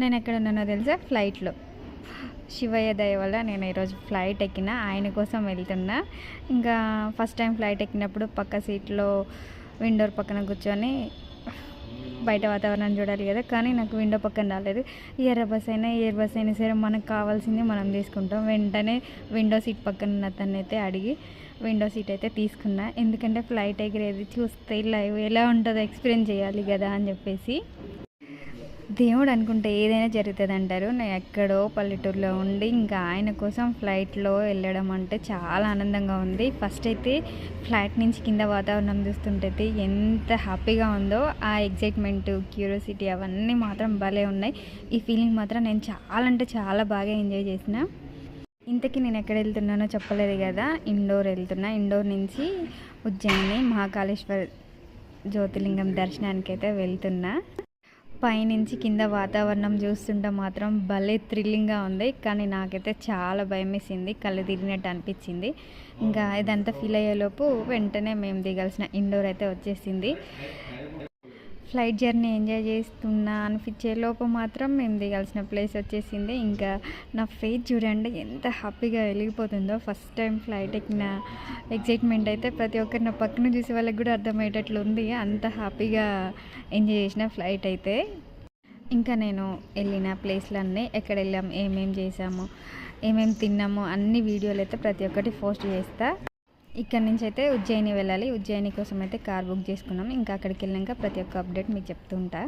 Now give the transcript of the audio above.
నేను ఎక్కడ ఉన్నానో తెలుసా? ఫ్లైట్లో. శివయ్య దయ వల్ల నేను ఈరోజు ఫ్లైట్ ఎక్కిన, ఆయన కోసం వెళ్తున్నా. ఇంకా ఫస్ట్ టైం ఫ్లైట్ ఎక్కినప్పుడు పక్క సీట్లో విండోర్ పక్కన కూర్చొని బయట వాతావరణం చూడాలి కదా, కానీ నాకు విండో పక్కన రాలేదు. ఎయిర్ బస్ అయినా సరే మనకు కావాల్సింది మనం తీసుకుంటాం. వెంటనే విండో సీట్ పక్కన ఉన్న తనైతే అడిగి విండో సీట్ అయితే తీసుకున్నా. ఎందుకంటే ఫ్లైట్ ఎగిరేది చూస్తే లైవ్ ఎలా ఉంటుందో ఎక్స్పీరియన్స్ చేయాలి కదా అని చెప్పేసి. దేవుడు అనుకుంటే ఏదైనా జరుగుతుంది అంటారు. నేను ఎక్కడో పల్లెటూరులో ఉండి ఇంకా ఆయన కోసం ఫ్లైట్లో వెళ్ళడం అంటే చాలా ఆనందంగా ఉంది. ఫస్ట్ అయితే ఫ్లైట్ నుంచి కింద వాతావరణం చూస్తుంటే ఎంత హ్యాపీగా ఉందో, ఆ ఎగ్జైట్మెంట్, క్యూరియాసిటీ అవన్నీ మాత్రం భలే ఉన్నాయి. ఈ ఫీలింగ్ మాత్రం నేను చాలా అంటే చాలా బాగా ఎంజాయ్ చేసిన. ఇంతకీ నేను ఎక్కడ వెళ్తున్నానో చెప్పలేదు కదా, ఇండోర్ వెళ్తున్నా. ఇండోర్ నుంచి ఉజ్జయిని మహాకాళేశ్వర జ్యోతిర్లింగం దర్శనానికి అయితే వెళ్తున్నా. పైనుంచి కింద వాతావరణం చూస్తుంటే మాత్రం భలే థ్రిల్లింగ్గా ఉంది. కానీ నాకైతే చాలా భయం వేసింది, కళ్ళు తిరిగినట్టు అనిపించింది. ఇంకా ఇదంతా ఫీల్ అయ్యేలోపు వెంటనే మేము దిగాల్సిన ఇండోర్ అయితే వచ్చేసింది. ఫ్లైట్ జర్నీ ఎంజాయ్ చేస్తున్నా అనిపించే లోపు మాత్రం మేము దిగాల్సిన ప్లేస్ వచ్చేసింది. ఇంకా నా ఫేస్ చూడండి ఎంత హ్యాపీగా వెలిగిపోతుందో. ఫస్ట్ టైం ఫ్లైట్ ఎక్కిన ఎగ్జైట్మెంట్ అయితే ప్రతి ఒక్కరి నా పక్కన చూసే వాళ్ళకి కూడా అర్థమయ్యేటట్లు ఉంది. అంత హ్యాపీగా ఎంజాయ్ చేసిన ఫ్లైట్ అయితే. ఇంకా నేను వెళ్ళిన ప్లేస్లన్నీ, ఎక్కడ వెళ్ళాము, ఏమేమి చేసాము, ఏమేమి తిన్నాము అన్ని వీడియోలు అయితే ప్రతి ఒక్కటి పోస్ట్ చేస్తా. ఇక్కడ నుంచి అయితే ఉజ్జయిని వెళ్ళాలి. ఉజ్జయిని కోసం అయితే కార్ బుక్ చేసుకున్నాం. ఇంకా అక్కడికి వెళ్ళాక ప్రతి ఒక్క అప్డేట్ మీకు చెప్తూ ఉంటా.